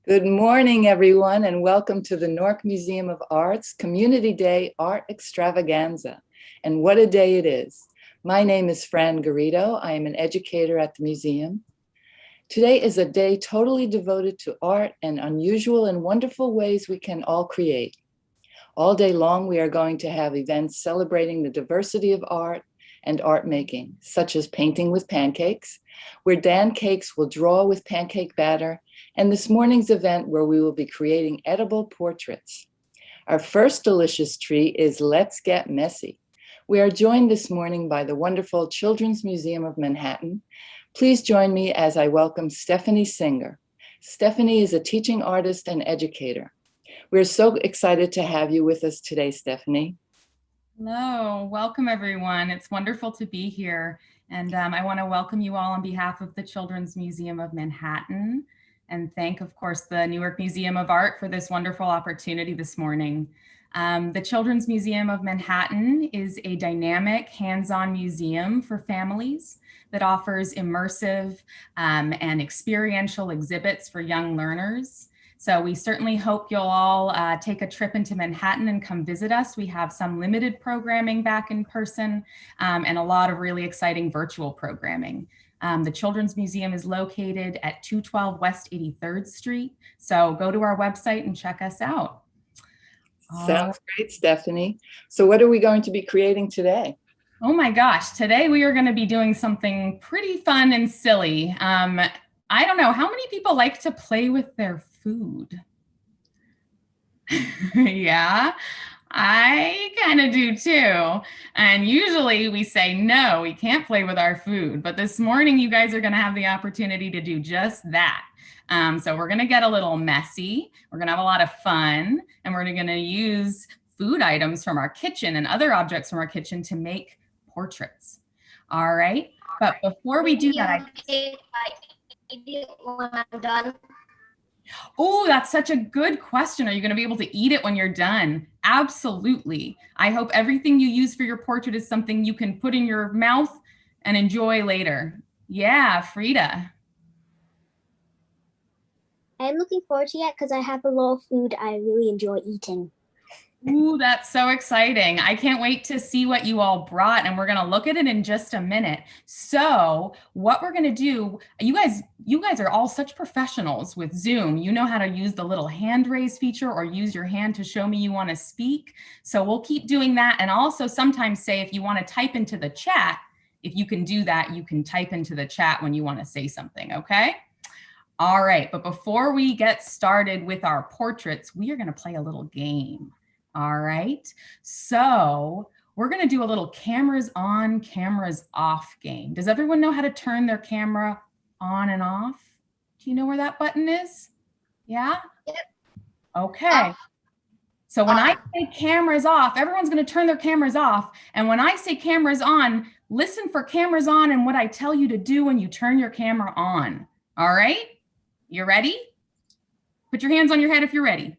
Good morning, everyone, and welcome to the Newark Museum of Art's Community Day Art Extravaganza. And what a day it is. My name is Fran Garrido. I am an educator at the museum. Today is a day totally devoted to art and unusual and wonderful ways we can all create. All day long, we are going to have events celebrating the diversity of art and art making, such as painting with pancakes, where Dan Cakes will draw with pancake batter, and this morning's event where we will be creating edible portraits. Our first delicious treat is Let's Get Messy. We are joined this morning by the wonderful Children's Museum of Manhattan. Please join me as I welcome Stephanie Singer. Stephanie is a teaching artist and educator. We're so excited to have you with us today, Stephanie. Hello, welcome everyone. It's wonderful to be here. And I want to welcome you all on behalf of the Children's Museum of Manhattan and thank, of course, the Newark Museum of Art for this wonderful opportunity this morning. The Children's Museum of Manhattan is a dynamic hands-on museum for families that offers immersive and experiential exhibits for young learners. So we certainly hope you'll all take a trip into Manhattan and come visit us. We have some limited programming back in person and a lot of really exciting virtual programming. The Children's Museum is located at 212 West 83rd Street. So go to our website and check us out. Sounds great, Stephanie. So what are we going to be creating today? Oh my gosh, today we are going to be doing something pretty fun and silly. I don't know, how many people like to play with their food? Yeah, I kind of do too. And usually we say, no, we can't play with our food. But this morning, you guys are going to have the opportunity to do just that. So we're going to get a little messy. We're going to have a lot of fun. And we're going to use food items from our kitchen and other objects from our kitchen to make portraits. All right. But before we do that, when I'm done? Oh, that's such a good question. Are you going to be able to eat it when you're done? Absolutely. I hope everything you use for your portrait is something you can put in your mouth and enjoy later. Yeah, Frida. I'm looking forward to it because I have a lot of food I really enjoy eating. Ooh, that's so exciting. I can't wait to see what you all brought, and we're going to look at it in just a minute. So what we're going to do, you guys are all such professionals with Zoom. You know how to use the little hand raise feature or use your hand to show me you want to speak. So we'll keep doing that. And also sometimes say if you want to type into the chat, if you can do that, you can type into the chat when you want to say something, okay? All right, but before we get started with our portraits, we are going to play a little game. All right, so we're going to do a little cameras on, cameras off game. Does everyone know how to turn their camera on and off? Do you know where that button is? Yeah? Yep. Okay. So when I say cameras off, everyone's going to turn their cameras off. And when I say cameras on, listen for cameras on and what I tell you to do when you turn your camera on. All right? You ready? Put your hands on your head if you're ready.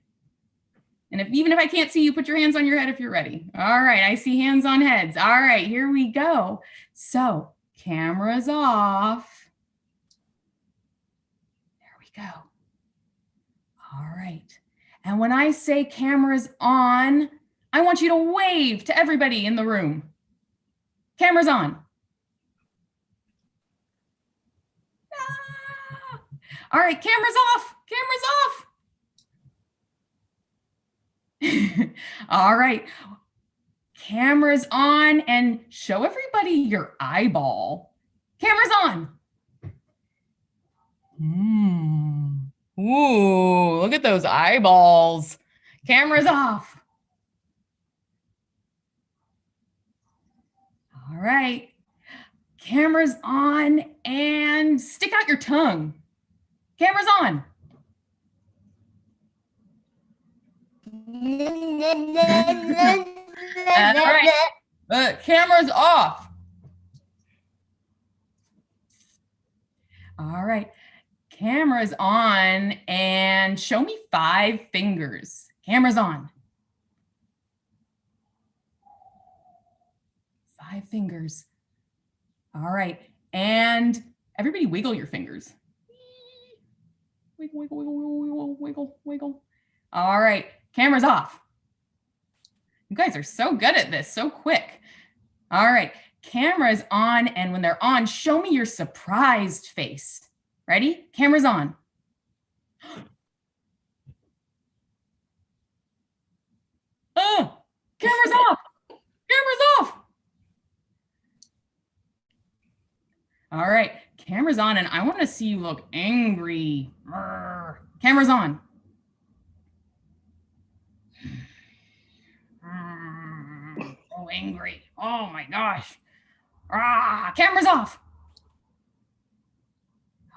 And even if I can't see you, put your hands on your head if you're ready. All right, I see hands on heads. All right, here we go. So cameras off. There we go. All right. And when I say cameras on, I want you to wave to everybody in the room. Cameras on. Ah. All right, cameras off. Cameras off. All right, cameras on and show everybody your eyeball. Cameras on. Ooh, look at those eyeballs. Cameras off. All right, cameras on and stick out your tongue. Cameras on. All right, cameras off. All right, cameras on and show me 5 fingers. Cameras on. 5 fingers. All right, and Everybody wiggle your fingers. Wiggle, wiggle, wiggle, wiggle, wiggle, wiggle. All right, camera's off. You guys are so good at this, so quick. All right, camera's on, and when they're on, show me your surprised face. Ready? Camera's on. Oh, camera's off. Camera's off. All right, camera's on, and I want to see you look angry. Camera's on. So angry. Oh my gosh. Camera's off.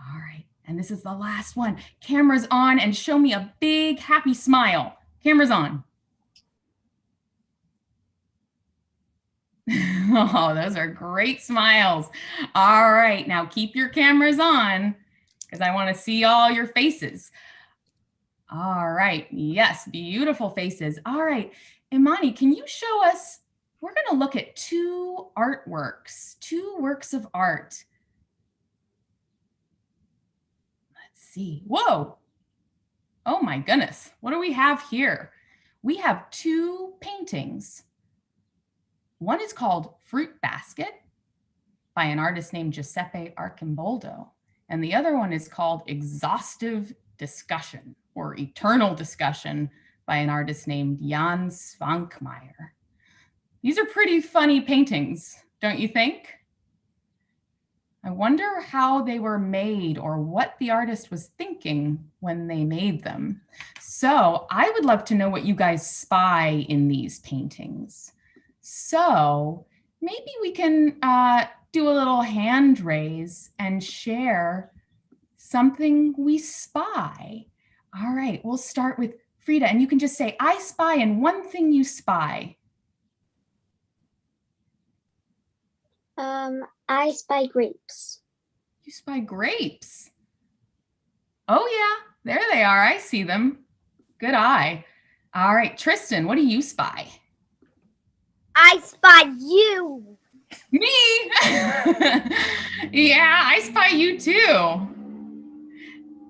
All right, and this is the last one. Camera's on, and show me a big happy smile. Camera's on. Oh, those are great smiles. All right, now keep your cameras on because I want to see all your faces. All right, yes, beautiful faces. All right, Imani, can you show us, we're going to look at two artworks, two works of art. Let's see. Whoa. Oh my goodness. What do we have here? We have two paintings. One is called Fruit Basket by an artist named Giuseppe Arcimboldo, and the other one is called Exhaustive Discussion or Eternal Discussion by an artist named Jan Svankmajer. These are pretty funny paintings, don't you think? I wonder how they were made or what the artist was thinking when they made them. So I would love to know what you guys spy in these paintings. So maybe we can do a little hand raise and share something we spy. All right, we'll start with Frida, and you can just say, I spy, and one thing you spy. I spy grapes. You spy grapes. Oh yeah, there they are. I see them. Good eye. All right, Tristan, what do you spy? I spy you. Me? Yeah, I spy you too.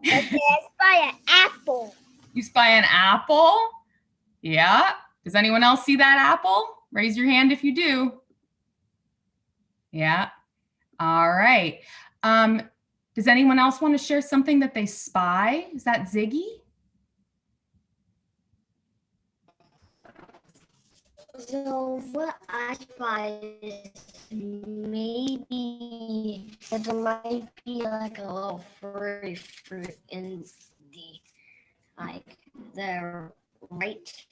Okay, I spy an apple. You spy an apple? Yeah. Does anyone else see that apple? Raise your hand if you do. Yeah. All right. Does anyone else want to share something that they spy? Is that Ziggy? So what I spy is maybe that there might be like a little furry fruit in the right.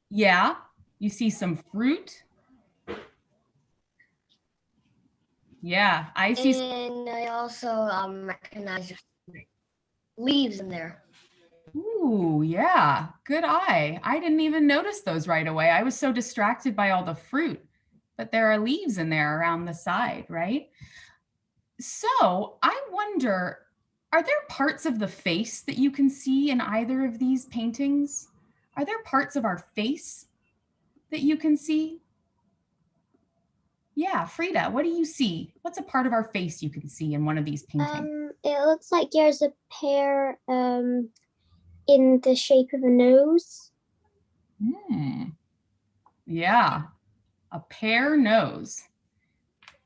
Yeah. You see some fruit? Yeah, I see. And I also recognize leaves in there. Ooh, yeah, good eye. I didn't even notice those right away. I was so distracted by all the fruit, but there are leaves in there around the side, right? So I wonder, are there parts of the face that you can see in either of these paintings? Are there parts of our face that you can see? Yeah, Frida, what do you see? What's a part of our face you can see in one of these paintings? It looks like there's a pear in the shape of a nose. Yeah, a pear nose.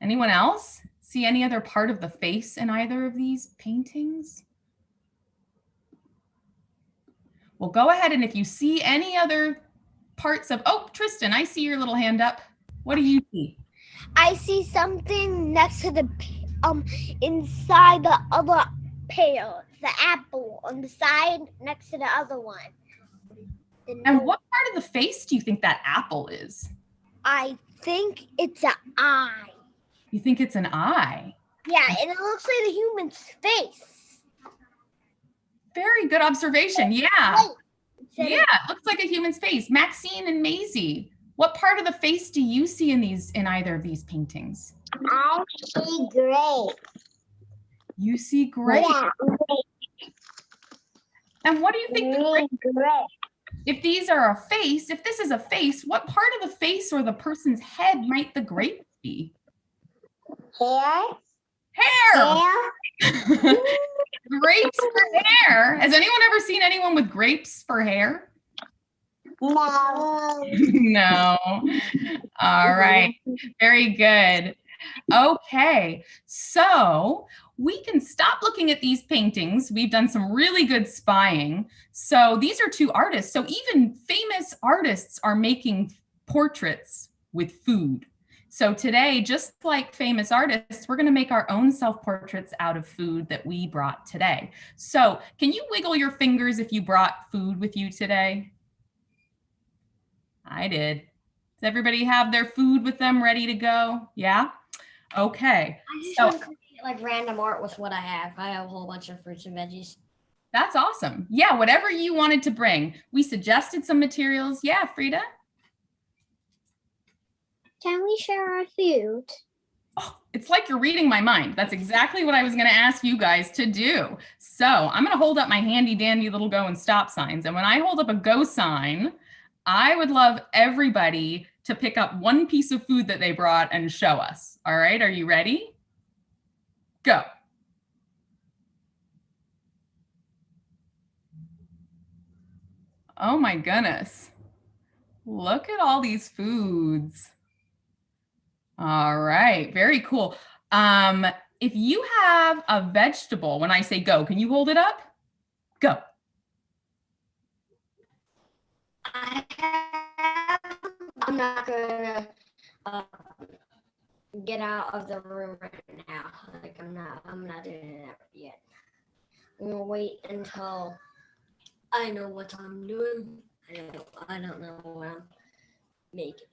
Anyone else see any other part of the face in either of these paintings? Well, go ahead, and if you see any other parts of, oh, Tristan, I see your little hand up. What do you see? I see something next to the inside the other pear, the apple on the side next to the other one. And what part of the face do you think that apple is? I think it's an eye. You think it's an eye? Yeah, and it looks like a human's face. Very good observation. Yeah. Yeah, it looks like a human's face. Maxine and Maisie, what part of the face do you see in either of these paintings? I see gray. You see gray. Yeah. And what do you think the gray? If these are a face, if this is a face, what part of the face or the person's head might the grapes be? Hair. Hair. Hair. Grapes for hair. Has anyone ever seen anyone with grapes for hair? No. No. All right. Very good. Okay. So we can stop looking at these paintings. We've done some really good spying. So these are two artists. So even famous artists are making portraits with food. So today, just like famous artists, we're going to make our own self-portraits out of food that we brought today. So can you wiggle your fingers if you brought food with you today? I did. Does everybody have their food with them ready to go? Yeah? Okay. I just So want to create like random art with what I have. I have a whole bunch of fruits and veggies. that's awesome. Yeah, whatever you wanted to bring. We suggested some materials. Yeah, Frida? Can we share our food? Oh, it's like you're reading my mind. That's exactly what I was going to ask you guys to do. So I'm going to hold up my handy dandy little go and stop signs. And when I hold up a go sign, I would love everybody to pick up one piece of food that they brought and show us. All right, are you ready? Go. Oh my goodness. Look at all these foods. All right, very cool. If you have a vegetable, when I say go, can you hold it up? Go. I'm not gonna get out of the room right now. Like I'm not doing that yet. I'm gonna wait until I know what I'm doing. I don't know what I'm making.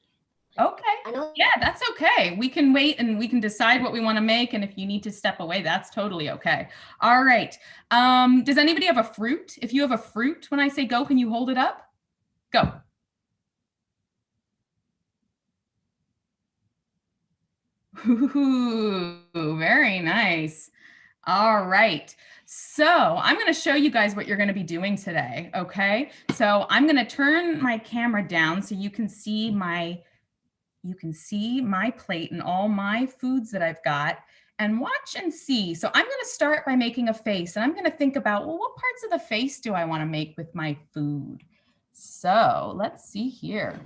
Okay. I know. Yeah, that's okay. We can wait and we can decide what we want to make. And if you need to step away, that's totally okay. All right. Does anybody have a fruit? If you have a fruit, when I say go, can you hold it up? Go. Ooh, very nice. All right. So I'm going to show you guys what you're going to be doing today. Okay. So I'm going to turn my camera down so you can see my plate and all my foods that I've got, and watch and see. So I'm going to start by making a face, and I'm going to think about, well, what parts of the face do I want to make with my food? So let's see here.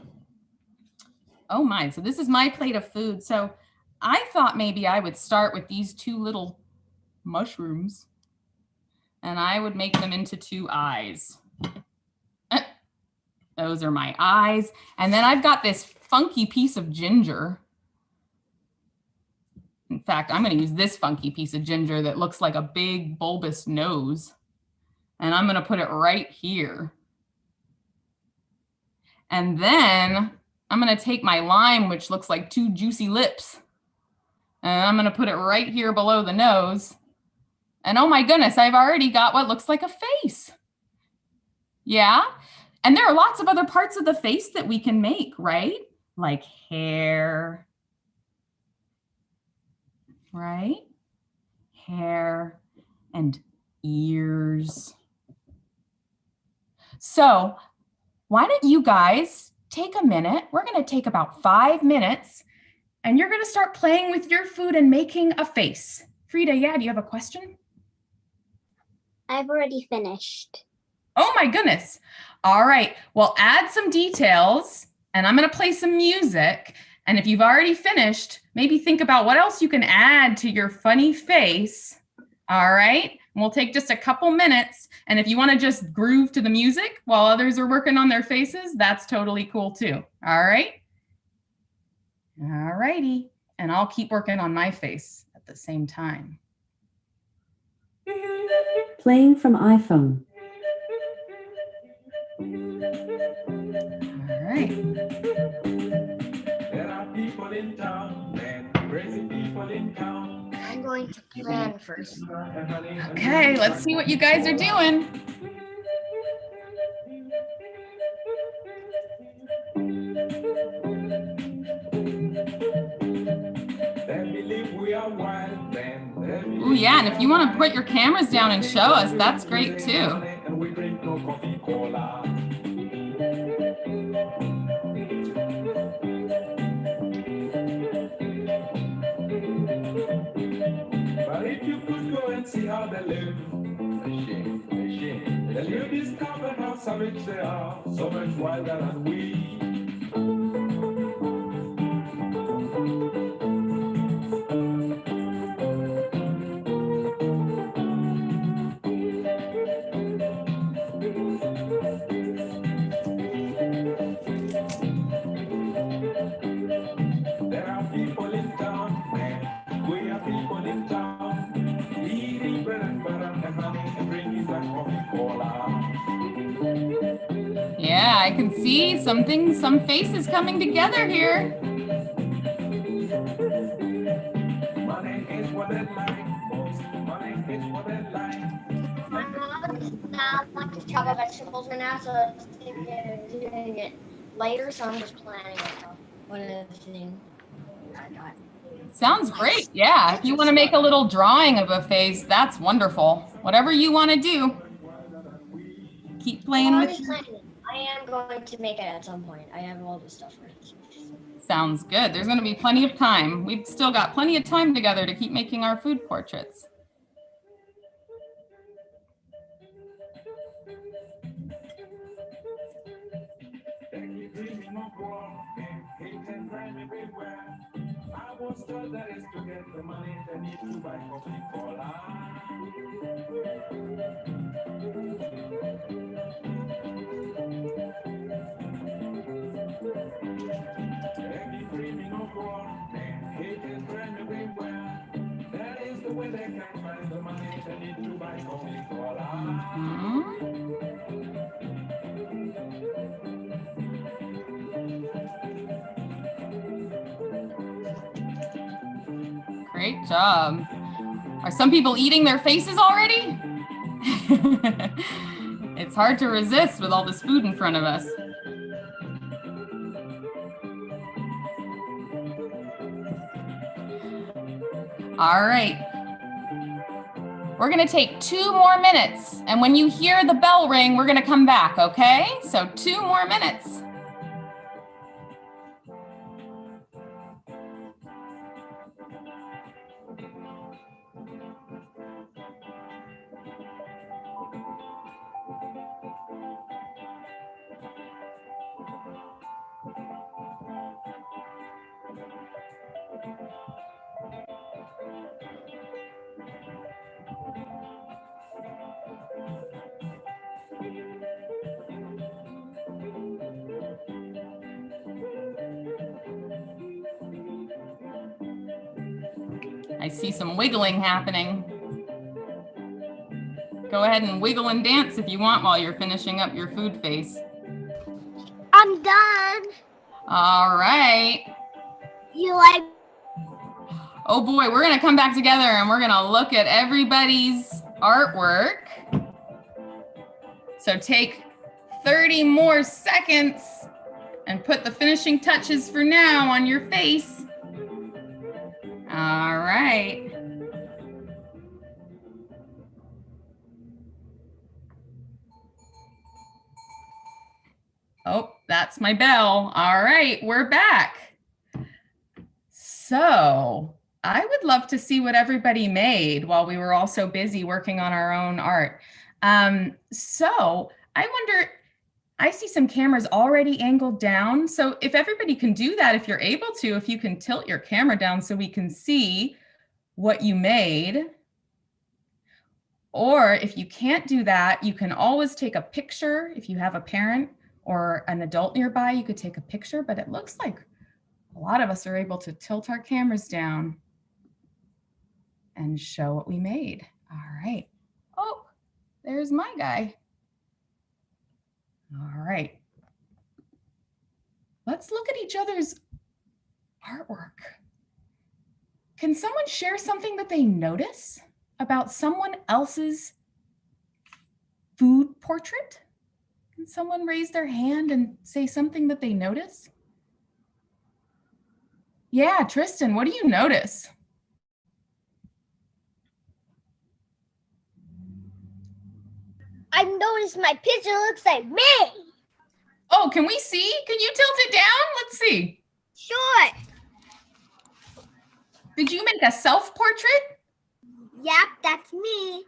Oh my, so this is my plate of food. So I thought maybe I would start with these two little mushrooms, and I would make them into two eyes. Those are my eyes. And then I've got this funky piece of ginger. In fact, I'm going to use this funky piece of ginger that looks like a big bulbous nose. And I'm going to put it right here. And then I'm going to take my lime, which looks like two juicy lips. And I'm going to put it right here below the nose. And oh my goodness, I've already got what looks like a face. Yeah. And there are lots of other parts of the face that we can make, right? Like hair, right? Hair and ears. So why don't you guys take a minute? We're going to take about 5 minutes, and you're going to start playing with your food and making a face. Frida, yeah, do you have a question? I've already finished. Oh my goodness. All right. Well, add some details, and I'm going to play some music. And if you've already finished, maybe think about what else you can add to your funny face. All right. And we'll take just a couple minutes. And if you want to just groove to the music while others are working on their faces, that's totally cool too. All right. All righty. And I'll keep working on my face at the same time. Playing from iPhone. All right. There are people in town and crazy people in town. I'm going to plan first. Okay, let's see what you guys are doing. They believe we are wild men. Oh yeah, and if you want to put your cameras down and show us, that's great too. And we drink no coffee cola. and see how they live. Then you discover how savage they are, so much wilder than we. There are people in town, man. We are people in town. Eating bread and butter and honey and drinking that Coca-Cola. Yeah, I can see some faces coming together here. Money is what they like most. Money is what they like. My mom does not like to chop up vegetables right now, so it's thinking of doing it later. So I'm just planning it. One of the things I got. Sounds great. Yeah, if you want to make a little drawing of a face, that's wonderful. Whatever you want to do. Keep playing Well, I'm with just planning it. I am going to make it at some point. I have all this stuff ready. Sounds good. There's going to be plenty of time. We've still got plenty of time together to keep making our food portraits. I was told that is to get the money they need to buy Coca-Cola. They keep dreaming of war, and hate and crime everywhere. That is the way they can find the money they need to buy Coca-Cola. Great job. Are some people eating their faces already? It's hard to resist with all this food in front of us. All right. We're going to take 2 more minutes. And when you hear the bell ring, we're going to come back, okay? So 2 more minutes. I see some wiggling happening. Go ahead and wiggle and dance if you want while you're finishing up your food face. I'm done. All right. You like? Oh boy, we're gonna come back together and we're gonna look at everybody's artwork. So take 30 more seconds and put the finishing touches for now on your face. All right. Oh, that's my bell. All right, we're back. So I would love to see what everybody made while we were all so busy working on our own art. So I wonder, I see some cameras already angled down. So if everybody can do that, if you're able to, if you can tilt your camera down so we can see what you made. Or if you can't do that, you can always take a picture. If you have a parent or an adult nearby, you could take a picture, but it looks like a lot of us are able to tilt our cameras down and show what we made. All right. Oh, there's my guy. All right. Let's look at each other's artwork. Can someone share something that they notice about someone else's food portrait? Can someone raise their hand and say something that they notice? Yeah, Tristan, what do you notice? I noticed my picture looks like me. Oh, can we see? Can you tilt it down? Let's see. Sure. Did you make a self-portrait? Yep, that's me. me.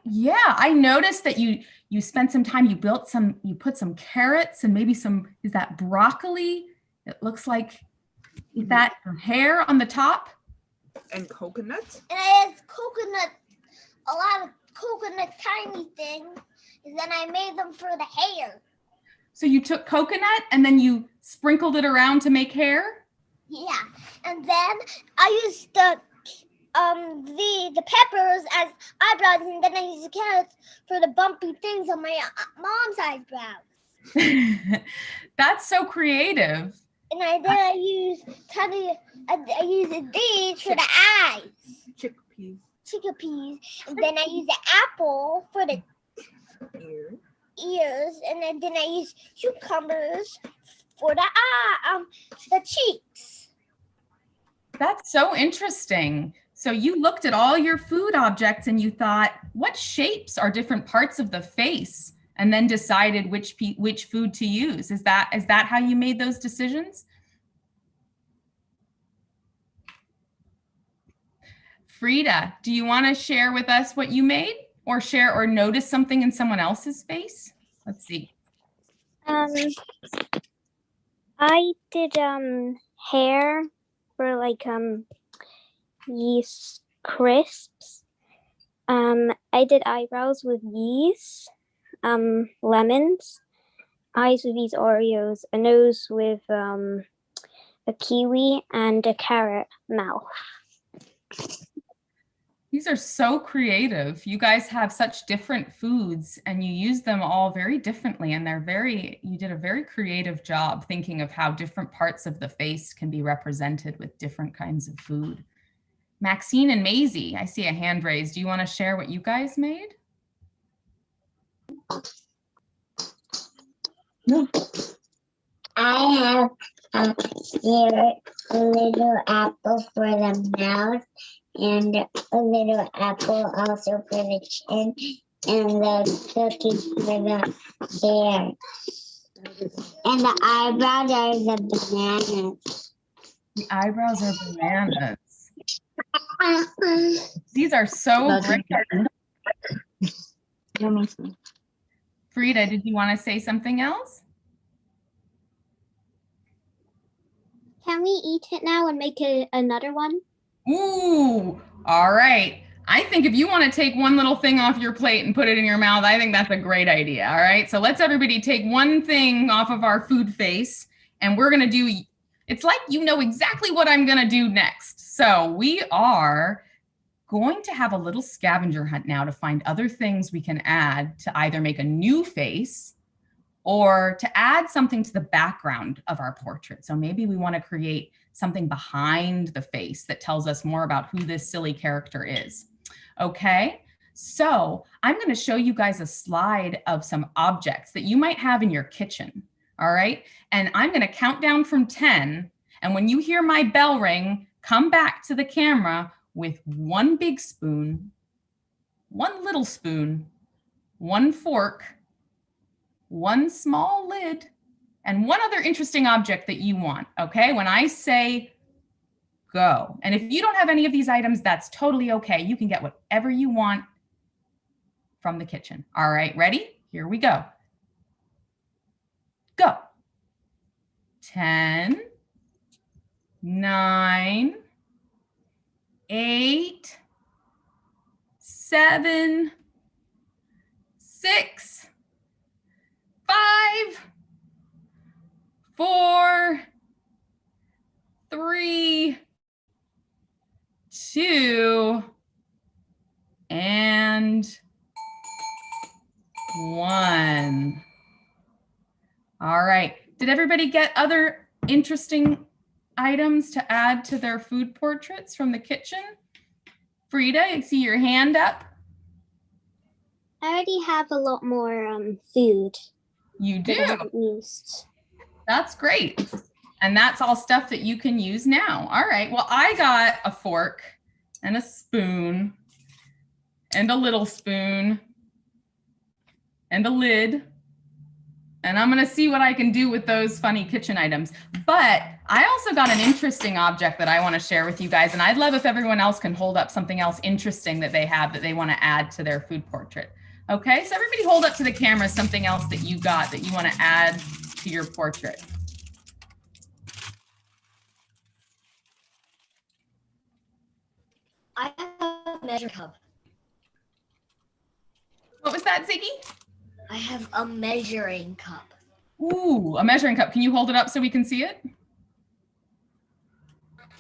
Yeah, I noticed that you spent some time, you put some carrots and maybe is that broccoli? It looks like, is that your hair on the top? And coconut. And I had coconut, a lot of coconut tiny things. And then I made them for the hair. So you took coconut and then you sprinkled it around to make hair? Yeah. And then I used the peppers as eyebrows, and then I used the carrots for the bumpy things on my mom's eyebrows. That's so creative. And I used these for the eyes. Chickpeas. And then I used the apple for the ears, and then I used cucumbers for the cheeks. That's so interesting. So you looked at all your food objects and you thought, what shapes are different parts of the face? And then decided which food to use. Is that how you made those decisions? Frida, do you want to share with us what you made, or share or notice something in someone else's face? Let's see. I did hair for like yeast crisps. I did eyebrows with yeast, lemons, eyes with these Oreos, a nose with a kiwi, and a carrot mouth. These are so creative. You guys have such different foods and you use them all very differently, and you did a very creative job thinking of how different parts of the face can be represented with different kinds of food. Maxine and Maisie, I see a hand raised. Do you want to share what you guys made? I have a little apple for the mouth, and a little apple also for the chin, and the cookies for the hair. And the eyebrows are the bananas. The eyebrows are bananas. These are so great. Frida, did you want to say something else? Can we eat it now and make another one? Ooh, all right. I think if you want to take one little thing off your plate and put it in your mouth, I think that's a great idea. All right. So let's everybody take one thing off of our food face, and we're going to do, it's like you know exactly what I'm going to do next. So we are going to have a little scavenger hunt now to find other things we can add to either make a new face or to add something to the background of our portrait. So maybe we want to create something behind the face that tells us more about who this silly character is. Okay, so I'm going to show you guys a slide of some objects that you might have in your kitchen. All right, and I'm going to count down from 10. And when you hear my bell ring, come back to the camera with one big spoon, one little spoon, one fork, one small lid, and one other interesting object that you want, okay? When I say go. And if you don't have any of these items, that's totally okay. You can get whatever you want from the kitchen. All right, ready? Here we go. Go. 10, 9, 8, 7, 6, 5, 4, 3, 2, and 1. All right. Did everybody get other interesting items to add to their food portraits from the kitchen? Frida, I see your hand up. I already have a lot more food. You do? That I haven't used. That's great. And that's all stuff that you can use now. All right. Well, I got a fork and a spoon and a little spoon and a lid. And I'm going to see what I can do with those funny kitchen items. But I also got an interesting object that I want to share with you guys, and I'd love if everyone else can hold up something else interesting that they have that they want to add to their food portrait. Okay, so everybody hold up to the camera something else that you got that you want to add to your portrait. I have a measuring cup. What was that, Ziggy? I have a measuring cup. Ooh, a measuring cup. Can you hold it up so we can see it?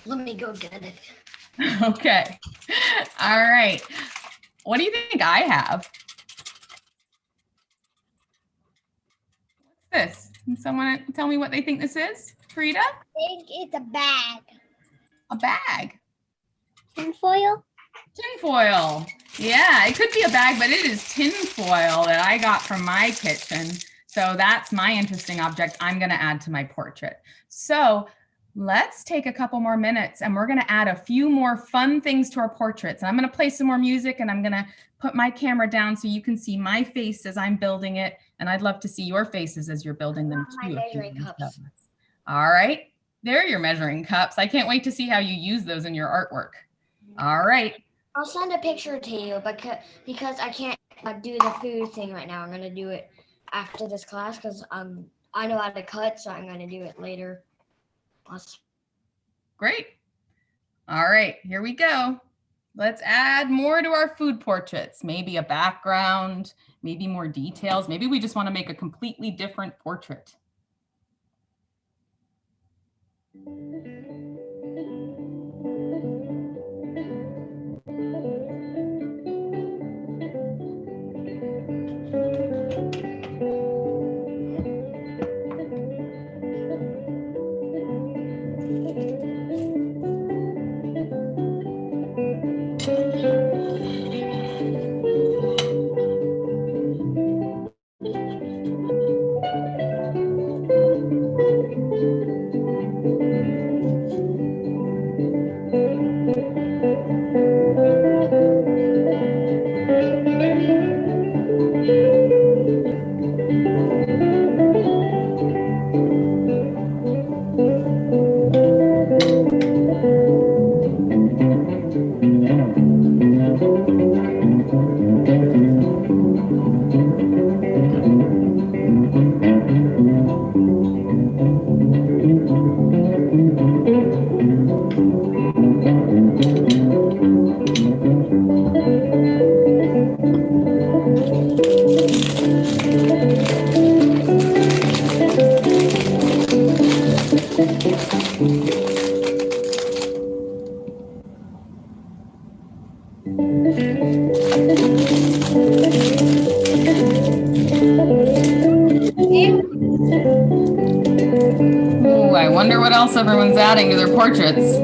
Let me go get it. Okay. All right. What do you think I have? What's this? Can someone tell me what they think this is? Frida? I think it's a bag. A bag. Tinfoil? Tinfoil. Yeah, it could be a bag, but it is tinfoil that I got from my kitchen. So that's my interesting object I'm going to add to my portrait. So let's take a couple more minutes and we're going to add a few more fun things to our portraits. And I'm going to play some more music and I'm going to put my camera down so you can see my face as I'm building it. And I'd love to see your faces as you're building them My too. measuring cups. All right, there are your measuring cups. I can't wait to see how you use those in your artwork. All right. I'll send a picture to you because I can't do the food thing right now. I'm gonna do it after this class because I know how to cut, so I'm gonna do it later. Great. All right, here we go. Let's add more to our food portraits. Maybe a background, maybe more details. Maybe we just want to make a completely different portrait. Ooh, I wonder what else everyone's adding to their portraits.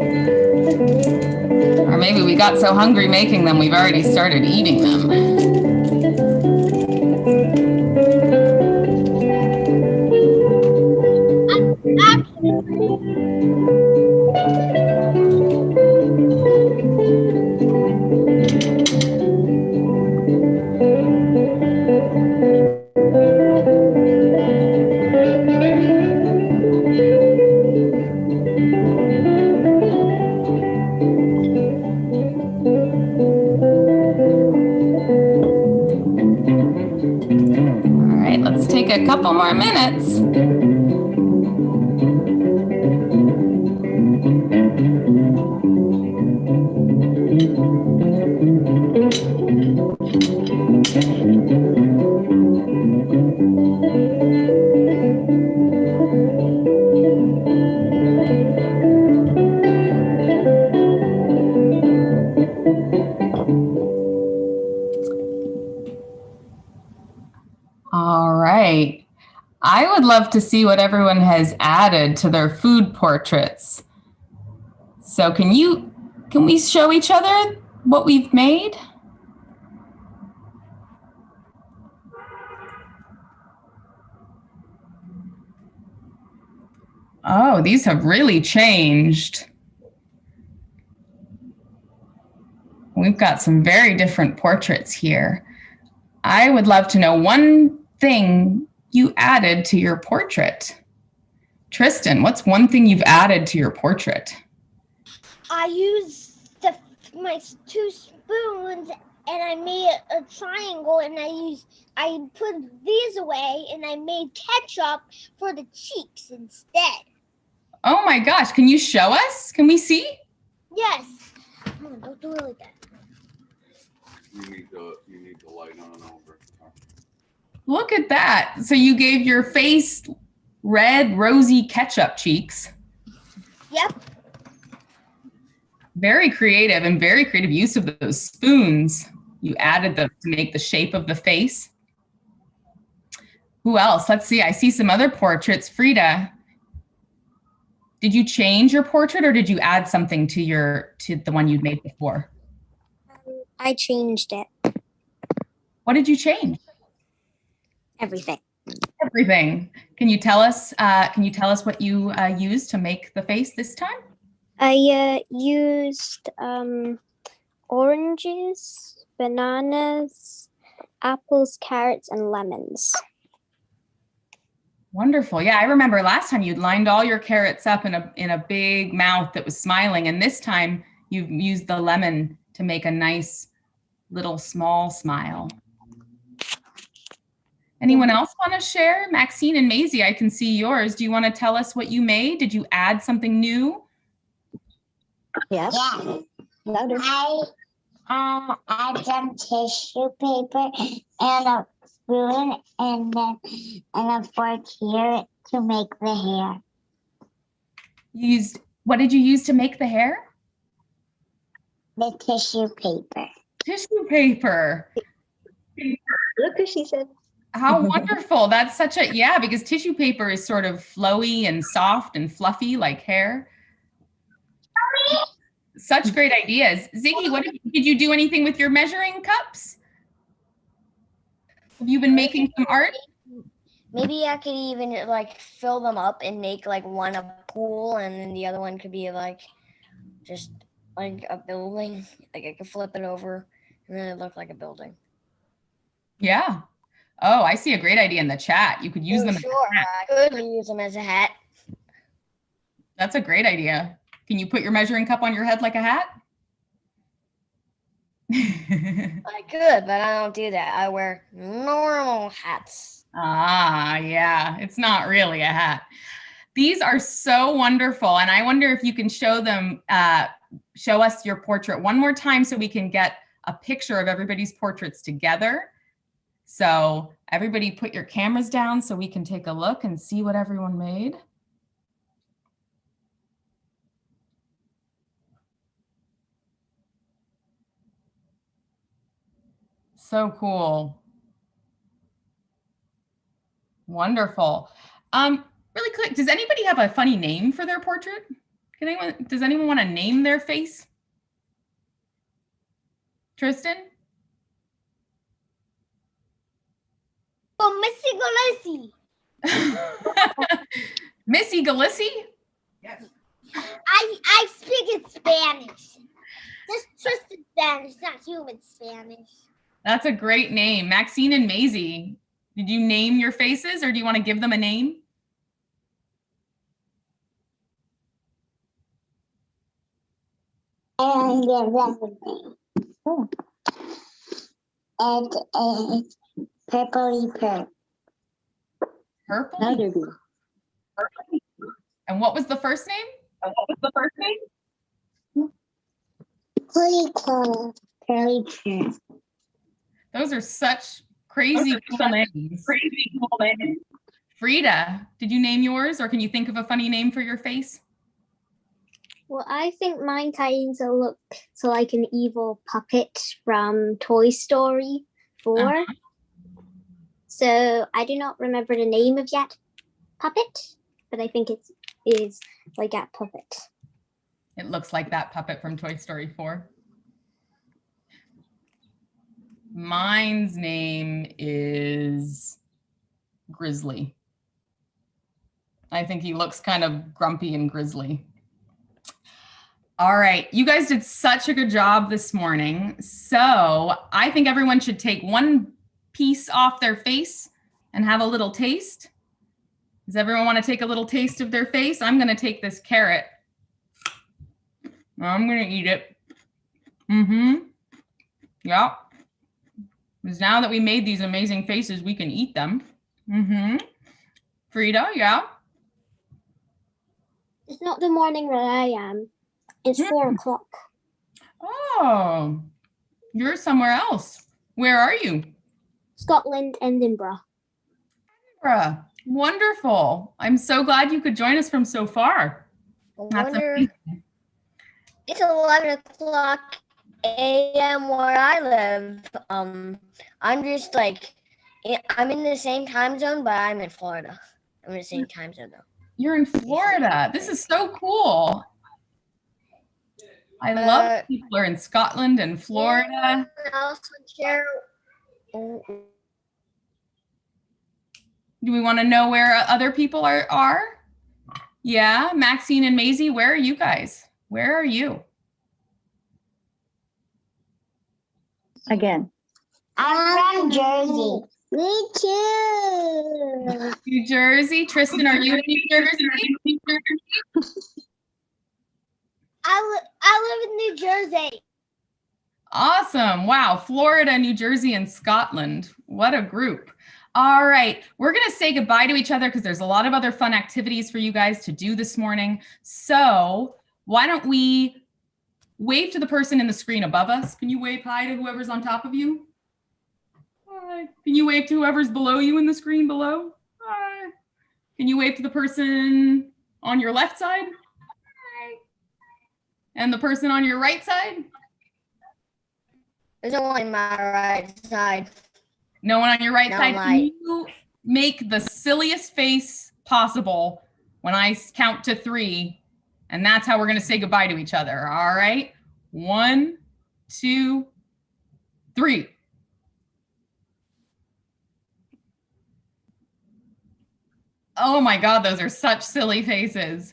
Or maybe we got so hungry making them, we've already started eating them. All right, let's take a couple more minutes. All right. I would love to see what everyone has added to their food portraits. So can we show each other what we've made? Oh, these have really changed. We've got some very different portraits here. I would love to know one thing you added to your portrait. Tristan, what's one thing you've added to your portrait? I used my 2 spoons and I made a triangle, and I put these away and I made ketchup for the cheeks instead. Oh my gosh, can you show us? Can we see? Yes. Oh, don't do it like that. You need the light on over. Look at that. So you gave your face red, rosy ketchup cheeks. Yep. Very creative and very creative use of those spoons. You added them to make the shape of the face. Who else? Let's see. I see some other portraits. Frida, did you change your portrait or did you add something to the one you'd made before? I changed it. What did you change? Everything. Everything. Can you tell us what you used to make the face this time? I used oranges, bananas, apples, carrots, and lemons. Wonderful. Yeah, I remember last time you'd lined all your carrots up in a big mouth that was smiling, and this time you've used the lemon to make a nice little small smile. Anyone else want to share? Maxine and Maisie, I can see yours. Do you want to tell us what you made? Did you add something new? Yes. Yeah. Louder. I add some tissue paper and a spoon and a fork here to make the hair. What did you use to make the hair? The tissue paper. Tissue paper. Look what she said. How wonderful. That's because tissue paper is sort of flowy and soft and fluffy like hair. Such great ideas. Ziggy, did you do anything with your measuring cups? Have you been making some art? Maybe I could even like fill them up and make like one a pool and then the other one could be like just like a building. Like I could flip it over and then it looked like a building. Yeah. Oh, I see a great idea in the chat. You could use them. Sure, I could use them as a hat. That's a great idea. Can you put your measuring cup on your head like a hat? I could, but I don't do that. I wear normal hats. Ah, yeah. It's not really a hat. These are so wonderful. And I wonder if you can show us your portrait one more time so we can get a picture of everybody's portraits together. So everybody put your cameras down so we can take a look and see what everyone made. So cool. Wonderful. Really quick, does anybody have a funny name for their portrait? Does anyone want to name their face? Tristan? Oh, Missy Galissi. Missy Galissi? Yes. I speak in Spanish. Just Tristan Spanish, not human Spanish. That's a great name. Maxine and Maisie, did you name your faces or do you want to give them a name? And give them a name. And purpley purple. Purple? And what was the first name? Pretty cool. Curly purple. Those are such crazy cool names. Frida, did you name yours or can you think of a funny name for your face? Well, I think mine kind of look like an evil puppet from Toy Story 4. So I do not remember the name of that puppet, but I think it is like that puppet. It looks like that puppet from Toy Story 4. Mine's name is Grizzly. I think he looks kind of grumpy and grizzly. All right, you guys did such a good job this morning. So I think everyone should take one piece off their face and have a little taste. Does everyone want to take a little taste of their face? I'm going to take this carrot. I'm going to eat it. Yeah. Because now that we made these amazing faces, we can eat them. Frida, yeah? It's not the morning where I am. It's 4 o'clock. Oh, you're somewhere else. Where are you? Scotland, Edinburgh. Edinburgh. Wonderful. I'm so glad you could join us from so far. I That's wonder. amazing. It's 11 o'clock a.m. where I live. I'm just like, I'm in the same time zone, but I'm in Florida. I'm in the same time zone though. You're in Florida. This is so cool. I love that people are in Scotland and Florida. Do we want to know where other people are? Yeah, Maxine and Maisie, where are you guys? Where are you? Again. I'm from Jersey. Me too. New Jersey. Tristan, are you in New Jersey? I live in New Jersey. Awesome. Wow. Florida, New Jersey, and Scotland. What a group. All right. We're going to say goodbye to each other because there's a lot of other fun activities for you guys to do this morning. So why don't we wave to the person in the screen above us? Can you wave hi to whoever's on top of you? Hi. Can you wave to whoever's below you in the screen below? Hi. Can you wave to the person on your left side? Hi. And the person on your right side? There's no one on my right side. No one on your right No side. light. Can you make the silliest face possible when I count to 3? And that's how we're going to say goodbye to each other. All right. 1, 2, 3. Oh my God, those are such silly faces.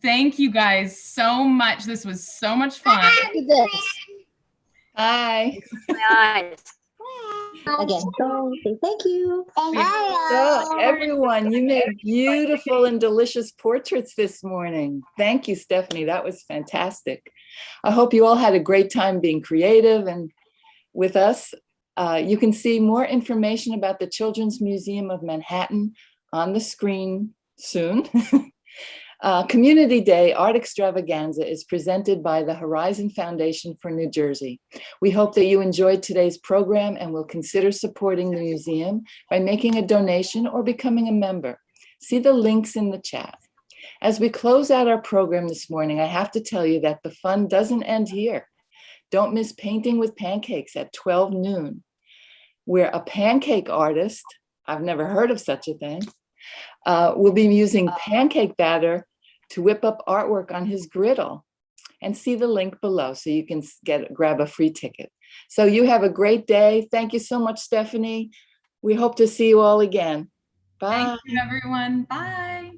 Thank you guys so much. This was so much fun. Hi. Again. So say thank you. So everyone, you made beautiful and delicious portraits this morning. Thank you, Stephanie. That was fantastic. I hope you all had a great time being creative and with us. You can see more information about the Children's Museum of Manhattan on the screen soon. Community Day Art Extravaganza is presented by the Horizon Foundation for New Jersey. We hope that you enjoyed today's program and will consider supporting the museum by making a donation or becoming a member. See the links in the chat. As we close out our program this morning, I have to tell you that the fun doesn't end here. Don't miss Painting with Pancakes at 12 noon, where a pancake artist, I've never heard of such a thing, will be using pancake batter to whip up artwork on his griddle. And see the link below so you can grab a free ticket. So you have a great day. Thank you so much, Stephanie. We hope to see you all again. Bye. Thank you, everyone. Bye.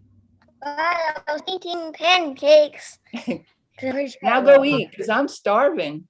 Bye. I was eating pancakes. Now go eat because I'm starving.